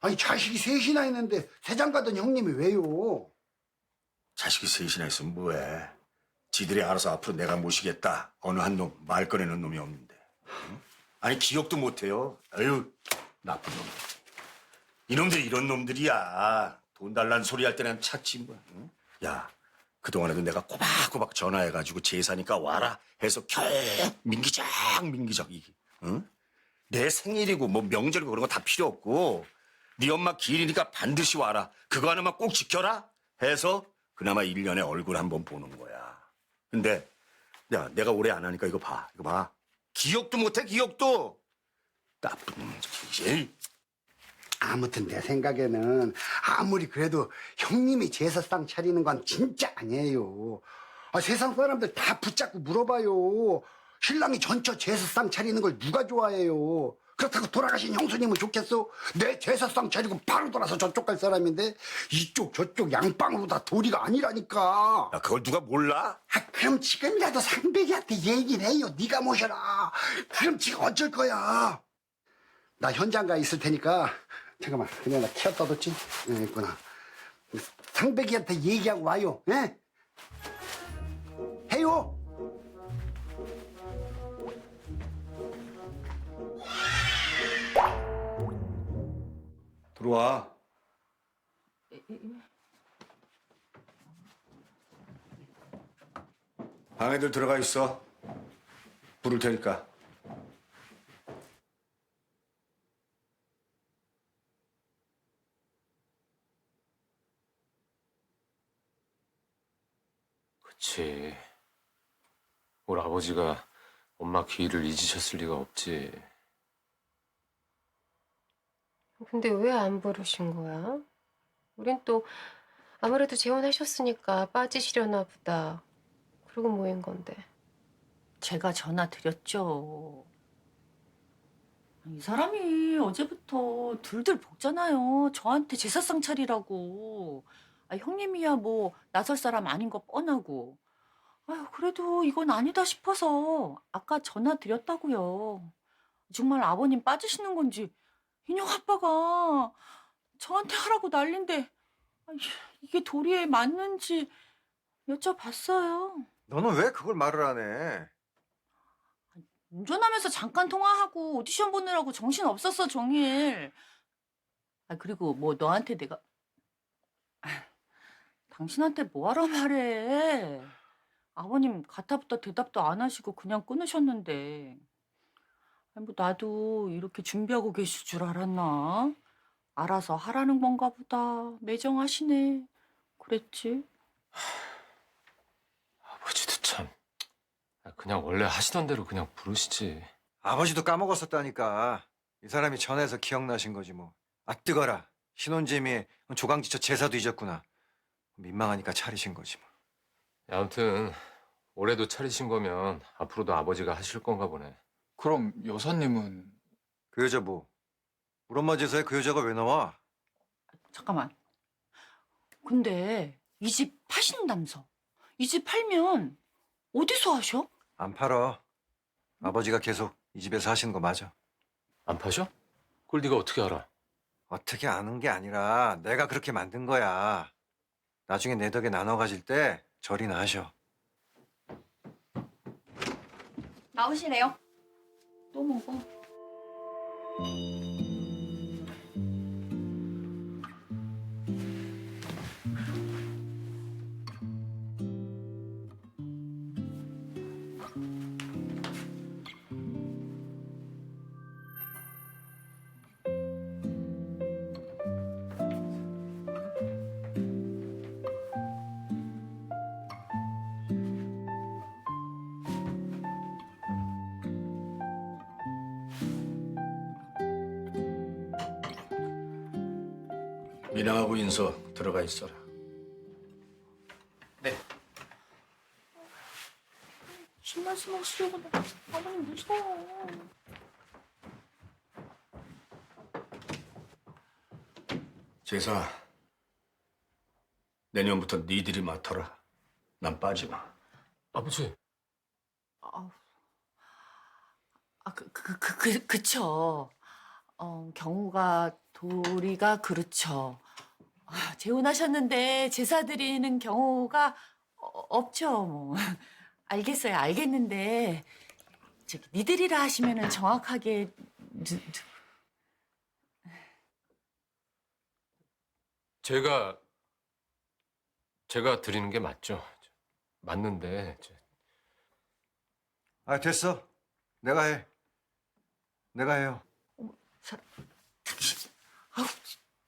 아니 자식이 셋이나 있는데 세장 가던 형님이 왜요? 자식이 셋이나 있으면 뭐해. 지들이 알아서 앞으로 내가 모시겠다. 어느 한 놈 말 꺼내는 놈이 없는데. 응? 아니 기억도 못해요. 아유 나쁜 놈. 이놈들이 이런 놈들이야. 돈 달라는 소리 할 때는 찾지 뭐. 응? 야 그동안에도 내가 꼬박꼬박 전화해가지고 제사니까 와라 해서 계속 민기적 이게. 응? 내 생일이고 뭐 명절이고 그런 거 다 필요 없고 네 엄마 기일이니까 반드시 와라. 그거 하나만 꼭 지켜라 해서 그나마 1년에 얼굴 한번 보는 거야. 근데 야 내가 오래 안 하니까 이거 봐. 이거 봐. 기억도 못해 기억도. 나쁜 놈. 에이. 아무튼 내 생각에는 아무리 그래도 형님이 제사상 차리는 건 진짜 아니에요. 아, 세상 사람들 다 붙잡고 물어봐요. 신랑이 전처 제사상 차리는 걸 누가 좋아해요? 그렇다고 돌아가신 형수님은 좋겠어? 내 제사상 차리고 바로 돌아서 저쪽 갈 사람인데 이쪽 저쪽 양방으로 다 도리가 아니라니까. 야 그걸 누가 몰라? 아, 그럼 지금이라도 상백이한테 얘기를 해요. 네가 모셔라. 그럼 지금 어쩔 거야? 나 현장 가 있을 테니까 잠깐만 그냥 나 키어 떠뒀지? 예, 있구나. 상백이한테 얘기하고 와요. 예? 해요. 들어와. 방에들 들어가 있어. 부를 테니까. 그치. 우리 아버지가 엄마 기일을 잊으셨을 리가 없지. 근데 왜 안 부르신 거야? 우린 또 아무래도 재혼하셨으니까 빠지시려나 보다. 그러고 모인 건데. 제가 전화 드렸죠. 이 사람이 어제부터 둘둘 볶잖아요. 저한테 제사상 차리라고. 아, 형님이야 뭐 나설 사람 아닌 거 뻔하고. 아유, 그래도 이건 아니다 싶어서 아까 전화 드렸다고요. 정말 아버님 빠지시는 건지 인형 아빠가 저한테 하라고 난린데 아, 이게 도리에 맞는지 여쭤봤어요. 너는 왜 그걸 말을 안 해? 운전하면서 잠깐 통화하고 오디션 보느라고 정신 없었어, 종일. 아, 그리고 뭐 너한테 내가 아, 당신한테 뭐하러 말해. 아버님 가타부터 대답도 안 하시고 그냥 끊으셨는데. 아니, 뭐 나도 이렇게 준비하고 계실 줄 알았나? 알아서 하라는 건가 보다. 매정하시네. 그랬지. 아버지도 참. 그냥 원래 하시던 대로 그냥 부르시지. 아버지도 까먹었었다니까. 이 사람이 전해서 기억나신 거지 뭐. 아 뜨거라. 신혼재미에 조강지처 제사도 잊었구나. 민망하니까 차리신 거지 뭐. 아무튼 올해도 차리신 거면 앞으로도 아버지가 하실 건가 보네. 그럼 여사님은 그 여자 뭐? 우리 엄마 제사에 그 여자가 왜 나와? 잠깐만. 근데 이 집 파신다면서. 이 집 팔면 어디서 하셔? 안 팔어. 아버지가 계속 이 집에서 하시는 거 맞아. 안 파셔? 그걸 네가 어떻게 알아? 어떻게 아는 게 아니라 내가 그렇게 만든 거야. 나중에 내 덕에 나눠 가질 때 절이나 하셔. 나오시래요. 또 먹어. 민항하고 인서 들어가 있어라. 네. 무슨 말씀 하시려고 아버님 무서워. 제사 내년부터 니들이 맡아라. 난 빠지마. 아버지. 그쵸. 경우가 도리가 그렇죠. 재혼하셨는데 제사 드리는 경우가 없죠. 뭐 알겠어요, 알겠는데 저기 니들이라 하시면은 정확하게 제가 드리는 게 맞죠. 맞는데 아, 됐어. 내가 해. 내가 해요.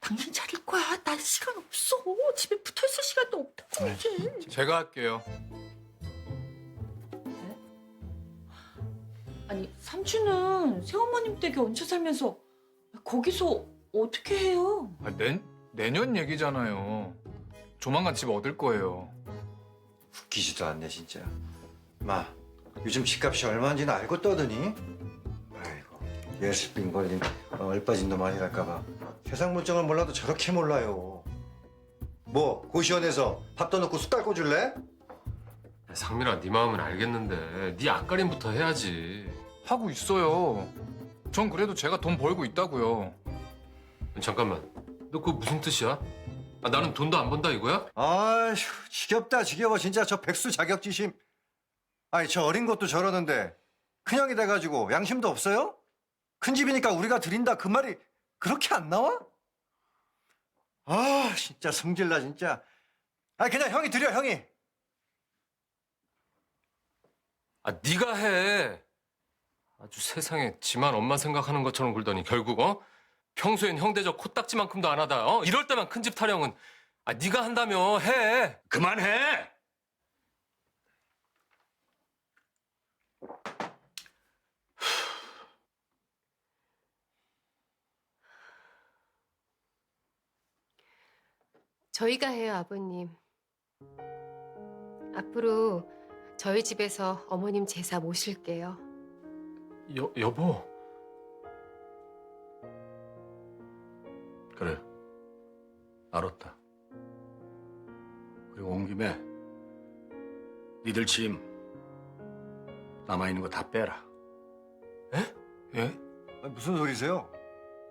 당신 차릴 거야. 나 시간 없어. 집에 붙어 있을 시간도 없다고 이제. 제가 할게요. 아니 삼촌은 새어머님 댁에 얹혀 살면서 거기서 어떻게 해요? 아, 내년 얘기잖아요. 조만간 집 얻을 거예요. 웃기지도 않네 진짜. 마, 요즘 집값이 얼마인지는 알고 떠드니? 아이고, 예습빈 걸린 얼빠진 놈 아니랄까봐. 세상 물정을 몰라도 저렇게 몰라요. 뭐 고시원에서 밥도 넣고 숟갈 꽂을래? 상민아, 네 마음은 알겠는데 네 앞가림부터 해야지. 하고 있어요. 전 그래도 제가 돈 벌고 있다고요. 잠깐만, 너 그거 무슨 뜻이야? 나는 돈도 안 번다 이거야? 아휴, 지겹다 지겨워 진짜. 저 백수 자격지심. 아니 저 어린 것도 저러는데 큰형이 돼가지고 양심도 없어요? 큰 집이니까 우리가 드린다 그 말이 그렇게 안 나와? 아 진짜 성질나 진짜. 아 그냥 형이 드려 형이. 네가 해. 아주 세상에 지만 엄마 생각하는 것처럼 굴더니 결국 평소엔 형대적 코딱지만큼도 안 하다 이럴 때만 큰 집 타령은 네가 한다며 해. 그만해. 저희가 해요, 아버님. 앞으로 저희 집에서 어머님 제사 모실게요. 여보. 그래. 알았다. 그리고 온 김에 니들 짐 남아있는 거 다 빼라. 예? 아니, 무슨 소리세요?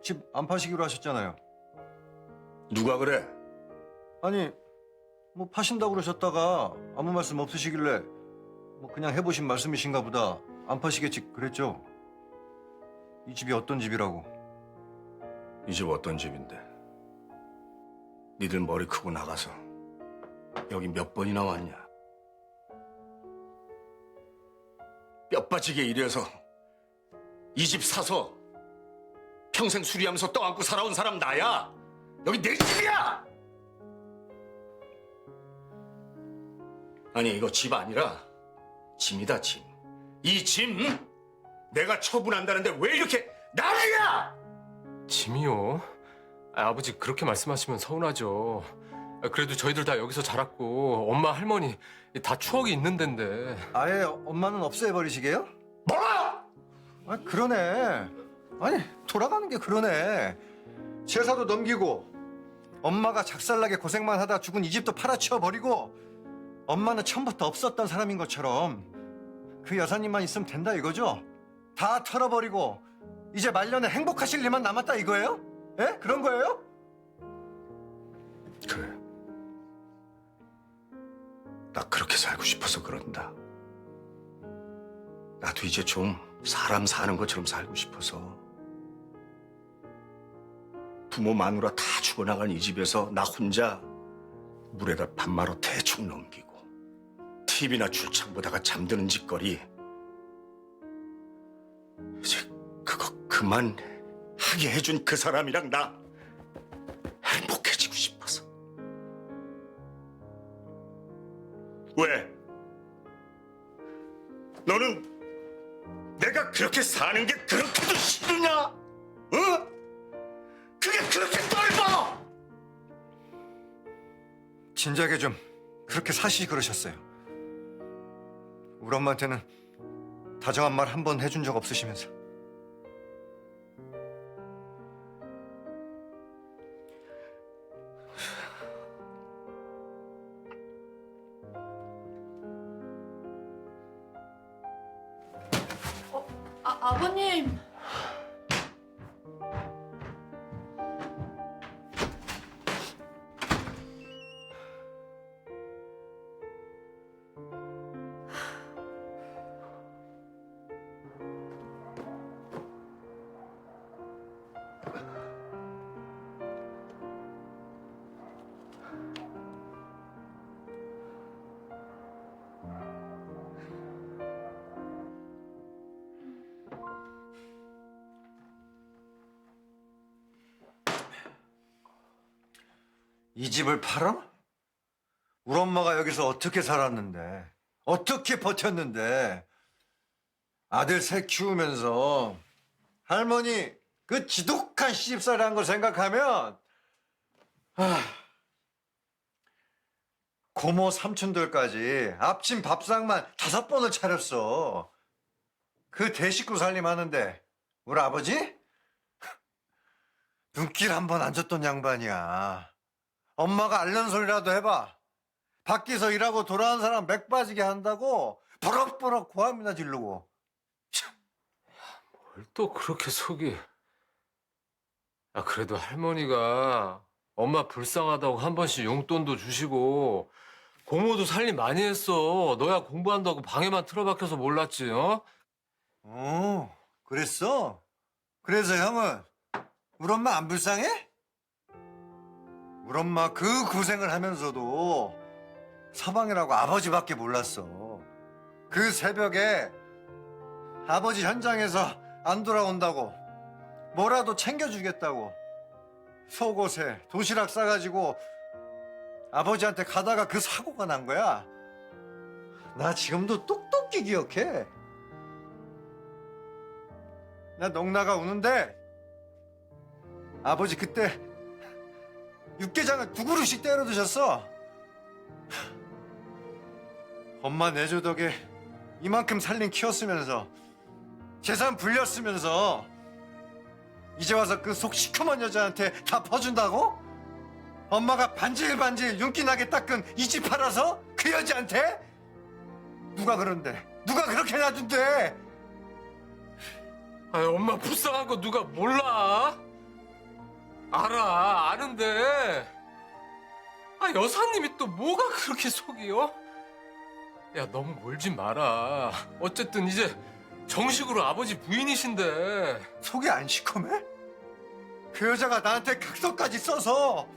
집 안 파시기로 하셨잖아요. 누가 그래? 아니 뭐 파신다고 그러셨다가 아무 말씀 없으시길래 뭐 그냥 해보신 말씀이신가 보다. 안 파시겠지 그랬죠? 이 집이 어떤 집이라고. 이 집 어떤 집인데? 니들 머리 크고 나가서 여기 몇 번이나 왔냐? 뼈 빠지게 일해서 이 집 사서 평생 수리하면서 떠안고 살아온 사람 나야. 여기 내 집이야. 아니 이거 집 아니라 짐이다 짐. 이 짐 내가 처분한다는데 왜 이렇게 난리야? 짐이요? 아버지 그렇게 말씀하시면 서운하죠. 그래도 저희들 다 여기서 자랐고 엄마 할머니 다 추억이 있는 데인데. 아예 엄마는 없애버리시게요? 뭐? 아 그러네. 아니 돌아가는 게 그러네. 제사도 넘기고 엄마가 작살나게 고생만 하다 죽은 이 집도 팔아치워버리고 엄마는 처음부터 없었던 사람인 것처럼 그 여사님만 있으면 된다 이거죠? 다 털어버리고 이제 말년에 행복하실 일만 남았다 이거예요? 예? 그런 거예요? 그래. 나 그렇게 살고 싶어서 그런다. 나도 이제 좀 사람 사는 것처럼 살고 싶어서. 부모 마누라 다 죽어나간 이 집에서 나 혼자 물에다 밥 말아 대충 넘기고 TV나 출장 보다가 잠드는 짓거리 이제 그거 그만 하게 해준 그 사람이랑 나 행복해지고 싶어서. 왜? 너는 내가 그렇게 사는 게 그렇게도 싫으냐? 어? 그게 그렇게 떫어! 진작에 좀 그렇게 사시지 그러셨어요. 우리 엄마한테는 다정한 말 한 번 해준 적 없으시면서. 아버님. 이 집을 팔아? 우리 엄마가 여기서 어떻게 살았는데, 어떻게 버텼는데, 아들 셋 키우면서 할머니 그 지독한 시집살이 한 거 생각하면, 고모 삼촌들까지 앞집 밥상만 5번을 차렸어. 그 대식구 살림하는데 우리 아버지? 눈길 한 번 안 줬던 양반이야. 엄마가 알는 소리라도 해봐. 밖에서 일하고 돌아온 사람 맥 빠지게 한다고 버럭버럭 고함이나 지르고. 뭘 또 그렇게 속이. 아, 그래도 할머니가 엄마 불쌍하다고 한 번씩 용돈도 주시고 고모도 살림 많이 했어. 너야 공부한다고 방에만 틀어박혀서 몰랐지, 어? 그랬어? 그래서 형은 우리 엄마 안 불쌍해? 우리 엄마 그 고생을 하면서도 서방이라고 아버지밖에 몰랐어. 그 새벽에 아버지 현장에서 안 돌아온다고 뭐라도 챙겨주겠다고 속옷에 도시락 싸가지고 아버지한테 가다가 그 사고가 난 거야. 나 지금도 똑똑히 기억해. 나 넋나가 우는데 아버지 그때 육개장을 2그릇씩 때려 드셨어. 엄마 내조 덕에 이만큼 살림 키웠으면서 재산 불렸으면서 이제 와서 그 속 시커먼 여자한테 다 퍼준다고? 엄마가 반질반질 윤기 나게 닦은 이 집 팔아서 그 여자한테? 누가 그런데? 누가 그렇게 놔둔대? 아니, 엄마 불쌍한 거 누가 몰라? 알아, 아는데. 아, 여사님이 또 뭐가 그렇게 속이요? 야, 너무 몰지 마라. 어쨌든 이제 정식으로 아버지 부인이신데. 속이 안 시커매? 그 여자가 나한테 각서까지 써서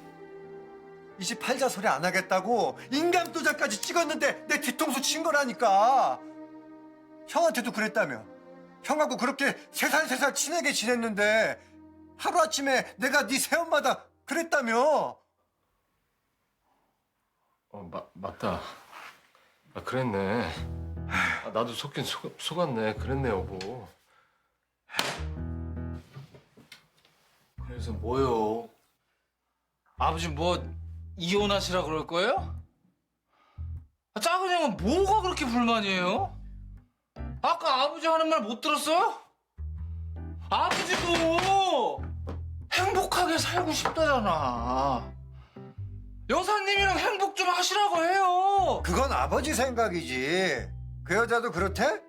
이 집 팔자 소리 안 하겠다고 인감도장까지 찍었는데 내 뒤통수 친 거라니까. 형한테도 그랬다며. 형하고 그렇게 세살 친하게 지냈는데 하루아침에 내가 네 새엄마다 그랬다며. 맞다. 아, 그랬네. 아, 나도 속긴 속았네. 그랬네, 여보. 그래서 뭐요? 아버지 뭐 이혼하시라 그럴 거예요? 아, 작은 형은 뭐가 그렇게 불만이에요? 아까 아버지 하는 말 못 들었어요? 아버지도 행복하게 살고 싶다잖아. 여사님이랑 행복 좀 하시라고 해요. 그건 아버지 생각이지. 그 여자도 그렇대?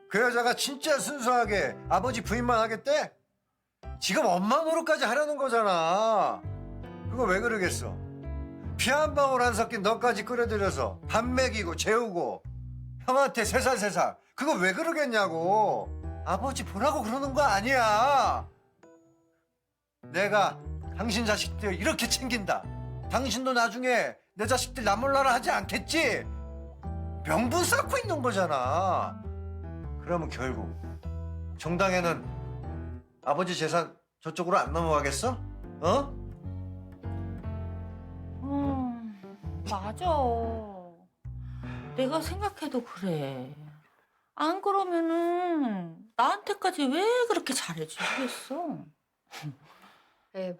그 여자가 진짜 순수하게 아버지 부인만 하겠대? 지금 엄마 노릇까지 하려는 거잖아. 그거 왜 그러겠어? 피 한 방울 안 섞인 너까지 끌어들여서 밥 먹이고 재우고 형한테 3살 그거 왜 그러겠냐고. 아버지 보라고 그러는 거 아니야. 내가 당신 자식들 이렇게 챙긴다. 당신도 나중에 내 자식들 나 몰라라 하지 않겠지? 명분 쌓고 있는 거잖아. 그러면 결국 정당에는 아버지 재산 저쪽으로 안 넘어가겠어? 어? 맞아. 내가 생각해도 그래. 안 그러면은 나한테까지 왜 그렇게 잘해주겠어? 에,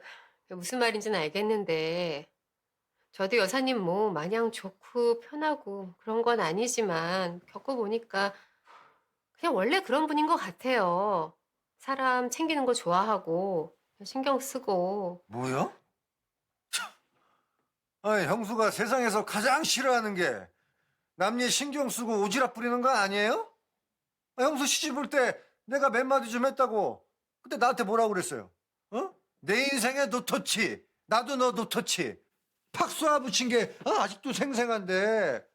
무슨 말인지는 알겠는데 저도 여사님 뭐 마냥 좋고 편하고 그런 건 아니지만 겪어보니까 그냥 원래 그런 분인 것 같아요. 사람 챙기는 거 좋아하고 신경 쓰고. 뭐야? 아니, 형수가 세상에서 가장 싫어하는 게 남일 신경 쓰고 오지랖 부리는 거 아니에요? 형수 시집 올 때 내가 몇 마디 좀 했다고 그때 나한테 뭐라고 그랬어요? 어? 내 인생에 노터치, 나도 너 노터치 팍 쏘아붙인 게 아직도 생생한데.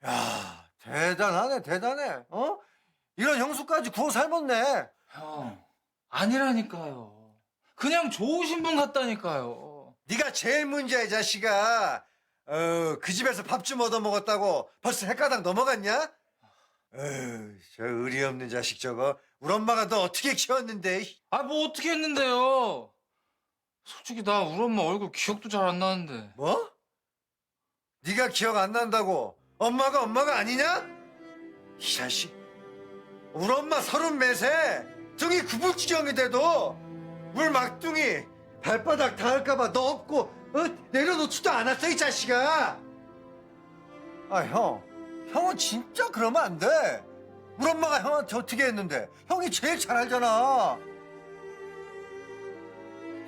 야, 대단하네 대단해. 어? 이런 형수까지 구워 삶았네. 형, 아니라니까요. 그냥 좋으신 분 같다니까요. 네가 제일 문제야 이 자식아. 그 집에서 밥 좀 얻어먹었다고 벌써 헷가닥 넘어갔냐? 저 의리 없는 자식 저거. 우리 엄마가 너 어떻게 키웠는데. 아, 뭐 어떻게 했는데요? 솔직히 나 우리 엄마 얼굴 기억도 잘 안 나는데. 뭐? 네가 기억 안 난다고 엄마가 아니냐? 이 자식. 우리 엄마 34세 등이 구불지경이 돼도 물 막둥이 발바닥 닿을까봐 너 없고 내려놓지도 않았어 이 자식아. 아 형은 진짜 그러면 안 돼. 우리 엄마가 형한테 어떻게 했는데 형이 제일 잘 알잖아.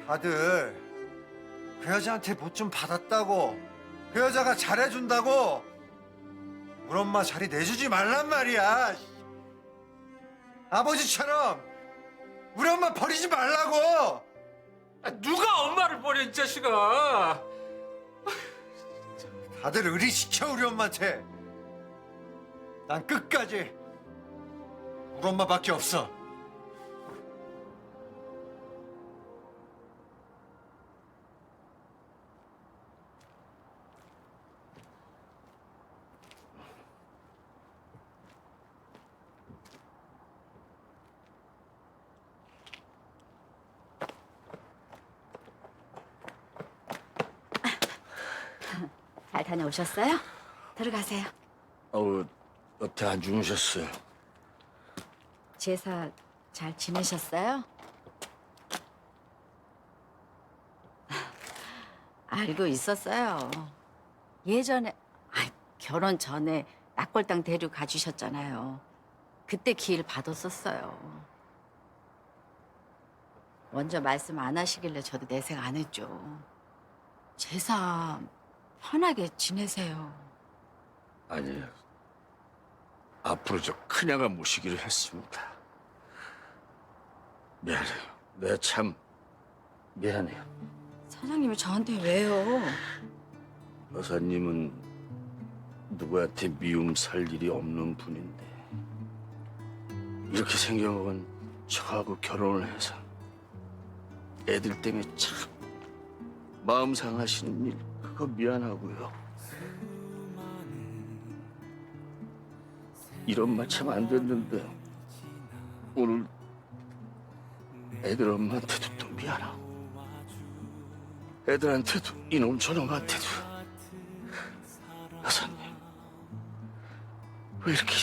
다들 그 여자한테 뭐 좀 받았다고 그 여자가 잘해준다고 우리 엄마 자리 내주지 말란 말이야. 아버지처럼 우리 엄마 버리지 말라고. 아, 누가 엄마를 버려 이 자식아. 다들 의리시켜 우리 엄마한테. 난 끝까지 우리 엄마밖에 없어. 잘 다녀오셨어요? 들어가세요. 여태 안 주무셨어요? 제사 잘 지내셨어요? 알고 있었어요. 예전에 결혼 전에 낙골당 데려가 주셨잖아요. 그때 기일 받았었어요. 먼저 말씀 안 하시길래 저도 내색 안 했죠. 제사 편하게 지내세요. 아니요. 앞으로 저 큰애가 모시기로 했습니다. 미안해요. 내가 참 미안해요. 사장님이 저한테 왜요? 여사님은 누구한테 미움 살 일이 없는 분인데 이렇게 생겨먹은 저하고 결혼을 해서 애들 때문에 참 마음 상하시는 일 그거 미안하고요. 이런 말 참 안 됐는데 오늘 애들 엄마한테도 또 미안하고 애들한테도 이놈 저놈한테도 여사님 왜 이렇게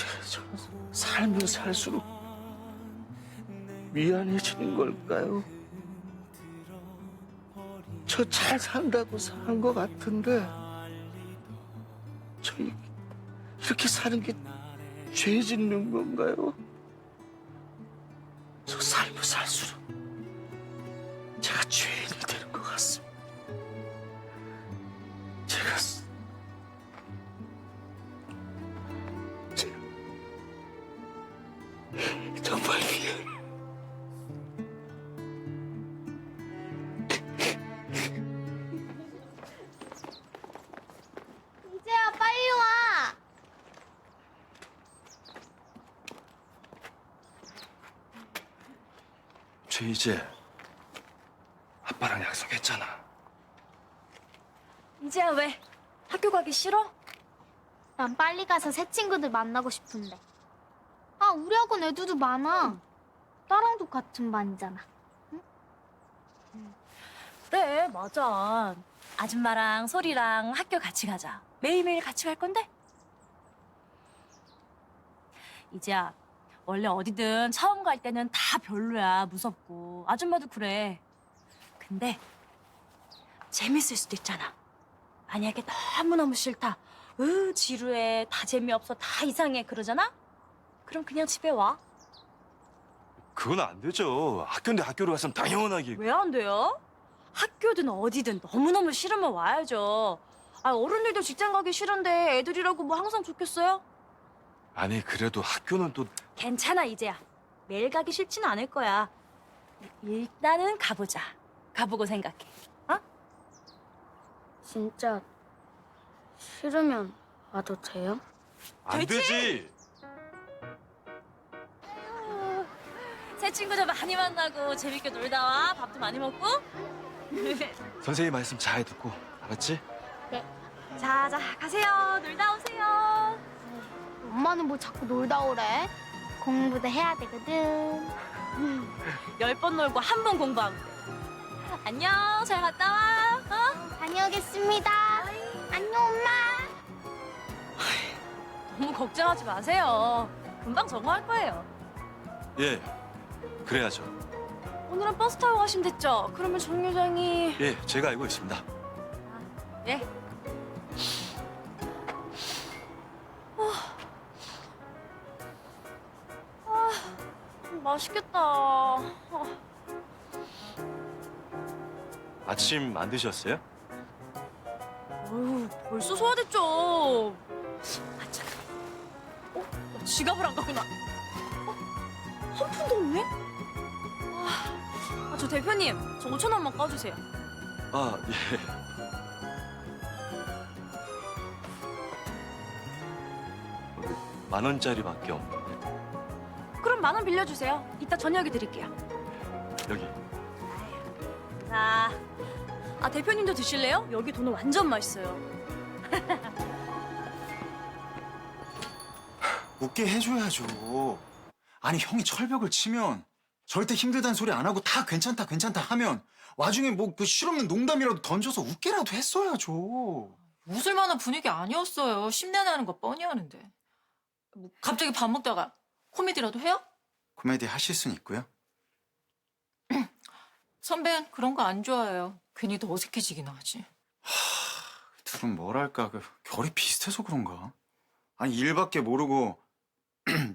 살면 살수록 미안해지는 걸까요? 저 잘 산다고 산 것 같은데 저 이렇게 사는 게 죄 짓는 건가요? 저 살면 살수록 제가 죄인이 되는 것 같습니다. 제가 정말 미안해요. 이제야 빨리 와. 쟤 이제 아빠랑 약속했잖아. 이제야 왜? 학교 가기 싫어? 난 빨리 가서 새 친구들 만나고 싶은데. 아, 우리 학원 애들도 많아. 나랑도 같은 반이잖아. 그래, 맞아. 아줌마랑 소리랑 학교 같이 가자. 매일매일 같이 갈 건데? 이제야, 원래 어디든 처음 갈 때는 다 별로야, 무섭고. 아줌마도 그래. 근데 재밌을 수도 있잖아. 만약에 너무너무 싫다. 지루해, 다 재미없어, 다 이상해 그러잖아? 그럼 그냥 집에 와. 그건 안 되죠. 학교인데 학교로 갔으면 당연하게. 왜 안 돼요? 학교든 어디든 너무너무 싫으면 와야죠. 어른들도 직장 가기 싫은데 애들이라고 뭐 항상 좋겠어요? 아니 그래도 학교는 또 괜찮아, 이제야. 매일 가기 싫지는 않을 거야. 일단은 가보자. 가보고 생각해. 어? 진짜 싫으면 와도 돼요? 안 되지. 새 친구들 많이 만나고 재밌게 놀다 와. 밥도 많이 먹고. 선생님 말씀 잘 듣고 알았지? 자, 가세요. 놀다 오세요. 엄마는 뭐 자꾸 놀다 오래? 공부도 해야 되거든. 10번 놀고 한 번 공부하면 돼. 안녕, 잘 갔다 와. 다녀오겠습니다. 안녕, 엄마. 너무 걱정하지 마세요. 금방 적응할 거예요. 예, 그래야죠. 오늘은 버스 타고 가시면 됐죠? 그러면 정 요장이... 예, 제가 알고 있습니다. 예. 맛있겠다. 아침 안 드셨어요? 어휴, 벌써 소화됐죠. 아, 잠깐. 지갑을 안 갖고 나. 한 푼도 없네? 저 대표님, 저 5천 원만 꺼주세요. 아, 예. 10,000원짜리밖에 없는데. 그럼 10,000원 빌려주세요. 이따 저녁에 드릴게요. 여기. 자, 대표님도 드실래요? 여기 도넛 완전 맛있어요. 웃게 해줘야죠. 아니 형이 철벽을 치면 절대 힘들다는 소리 안 하고 다 괜찮다 괜찮다 하면 와중에 뭐 그 실없는 농담이라도 던져서 웃게라도 했어야죠. 웃을 만한 분위기 아니었어요. 심내나는 거 뻔히 아는데. 뭐 갑자기 밥 먹다가 코미디라도 해요? 코미디 하실 순 있고요. 선배는 그런 거 안 좋아해요. 괜히 더 어색해지긴 하지. 둘은 뭐랄까 그 결이 비슷해서 그런가? 아니 일밖에 모르고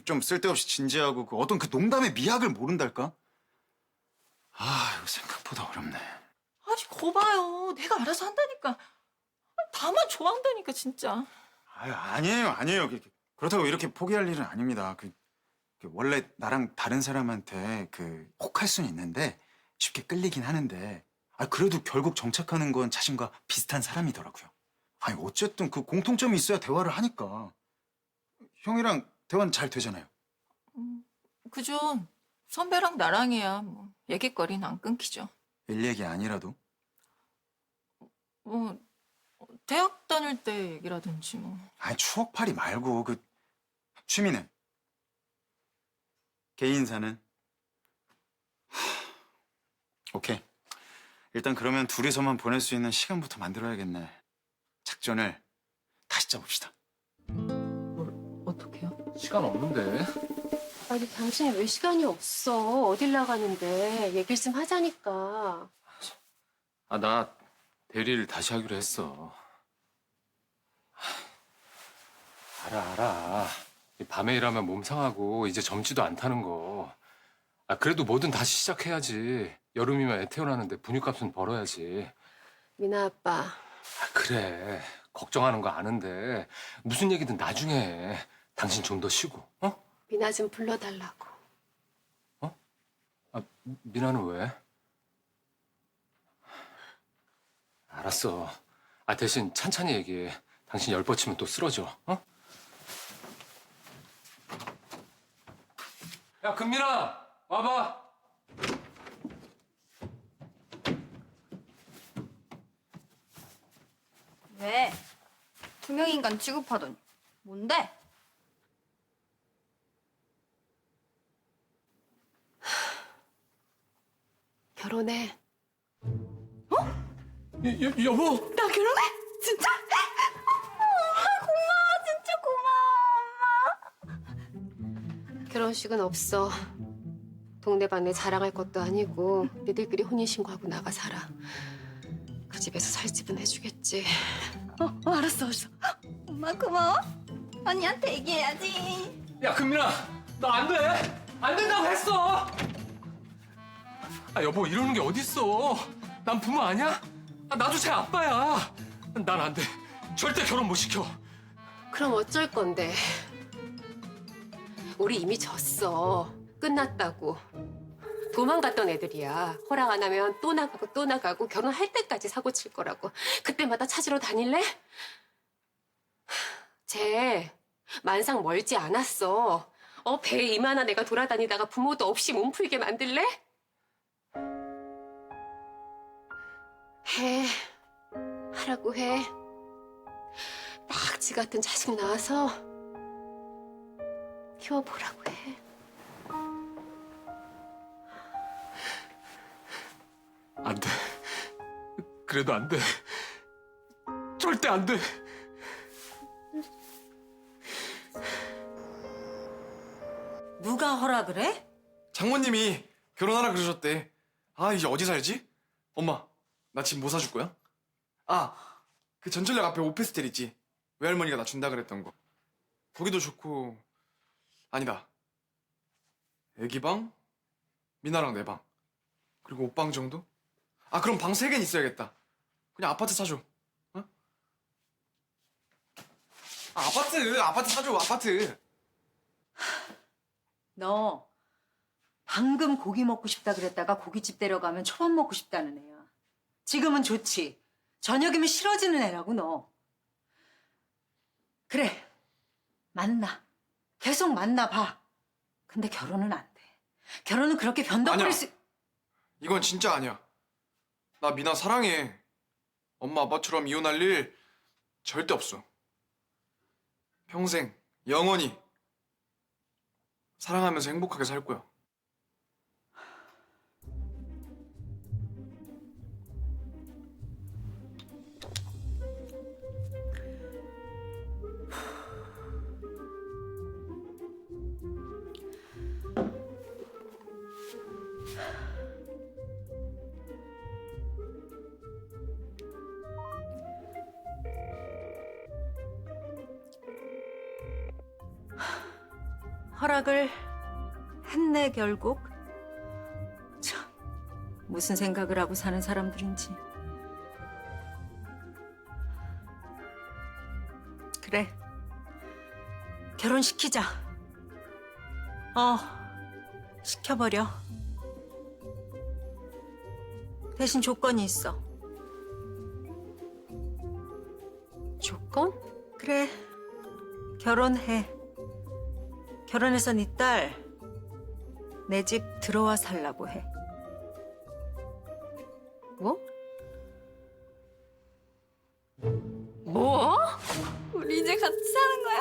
좀 쓸데없이 진지하고 그 어떤 그 농담의 미학을 모른달까? 아 이거 생각보다 어렵네. 아니 거봐요. 내가 알아서 한다니까. 다만 좋아한다니까 진짜. 아니에요. 그렇다고 이렇게 포기할 일은 아닙니다. 원래 나랑 다른 사람한테 혹할 수는 있는데 쉽게 끌리긴 하는데 그래도 결국 정착하는 건 자신과 비슷한 사람이더라고요. 아니 어쨌든 그 공통점이 있어야 대화를 하니까. 형이랑 대화는 잘 되잖아요. 그죠. 선배랑 나랑이야. 뭐 얘기거리는 안 끊기죠. 일 얘기 아니라도. 뭐 대학 다닐 때 얘기라든지 뭐. 아니 추억팔이 말고 취미는? 개인사는? 오케이. 일단 그러면 둘이서만 보낼 수 있는 시간부터 만들어야겠네. 작전을 다시 짜봅시다. 어떡해요? 시간 없는데. 아니, 당신이 왜 시간이 없어? 어딜 나가는데? 얘기를 좀 하자니까. 나 대리를 다시 하기로 했어. 알아. 이 밤에 일하면 몸 상하고 이제 젊지도 않다는 거. 그래도 뭐든 다시 시작해야지. 여름이면 애 태어나는데 분유값은 벌어야지. 미나 아빠, 그래. 걱정하는 거 아는데 무슨 얘기든 나중에 해. 당신 좀 더 쉬고, 어? 미나 좀 불러달라고. 미나는 왜? 알았어. 대신 찬찬히 얘기해. 당신 열 뻗치면 또 쓰러져, 어? 야, 금민아! 와봐! 왜? 투명인간 취급하더니. 뭔데? 결혼해. 여보! 나 결혼해? 진짜? 고마워, 진짜 고마워, 엄마. 결혼식은 없어. 동네방네 자랑할 것도 아니고 니들끼리 혼인신고하고 나가 살아. 그 집에서 살 집은 해주겠지. 알았어. 엄마 고마워. 언니한테 얘기해야지. 야, 금민아! 나 안 돼! 안 된다고 했어! 여보, 이러는 게 어딨어. 난 부모 아니야? 나도 제 아빠야. 난 안 돼. 절대 결혼 못 시켜. 그럼 어쩔 건데? 우리 이미 졌어. 끝났다고. 도망갔던 애들이야. 허락 안 하면 또 나가고 결혼할 때까지 사고 칠 거라고. 그때마다 찾으러 다닐래? 쟤 만상 멀지 않았어. 배 이만한 애가 돌아다니다가 부모도 없이 몸풀게 만들래? 하라고 해. 낙지 같은 자식 낳아서 키워보라고 해. 안 돼. 그래도 안 돼. 절대 안 돼. 누가 허락을 해? 장모님이 결혼하라 그러셨대. 아, 이제 어디 살지? 엄마, 나 집 뭐 사줄 거야? 아, 그 전철역 앞에 오피스텔 있지? 외할머니가 나 준다 그랬던 거. 거기도 좋고, 아니다. 애기 방, 미나랑 내 방, 그리고 옷방 정도? 아, 그럼 방 3개는 있어야겠다. 그냥 아파트 사줘. 어? 아, 아파트 사줘, 아파트. 너 방금 고기 먹고 싶다 그랬다가 고깃집 데려가면 초밥 먹고 싶다는 애야. 지금은 좋지. 저녁이면 싫어지는 애라고 너. 그래. 만나. 계속 만나봐. 근데 결혼은 안 돼. 결혼은 그렇게 변덕거릴 아니야. 수... 이건 진짜 아니야. 나 미나 사랑해. 엄마 아빠처럼 이혼할 일 절대 없어. 평생 영원히 사랑하면서 행복하게 살 거야. 허락을 했네 결국. 참, 무슨 생각을 하고 사는 사람들인지. 그래, 결혼시키자. 시켜버려. 대신 조건이 있어. 조건? 그래, 결혼해. 결혼해서 네 딸 내 집 들어와 살라고 해. 뭐? 뭐? 우리 이제 같이 사는 거야?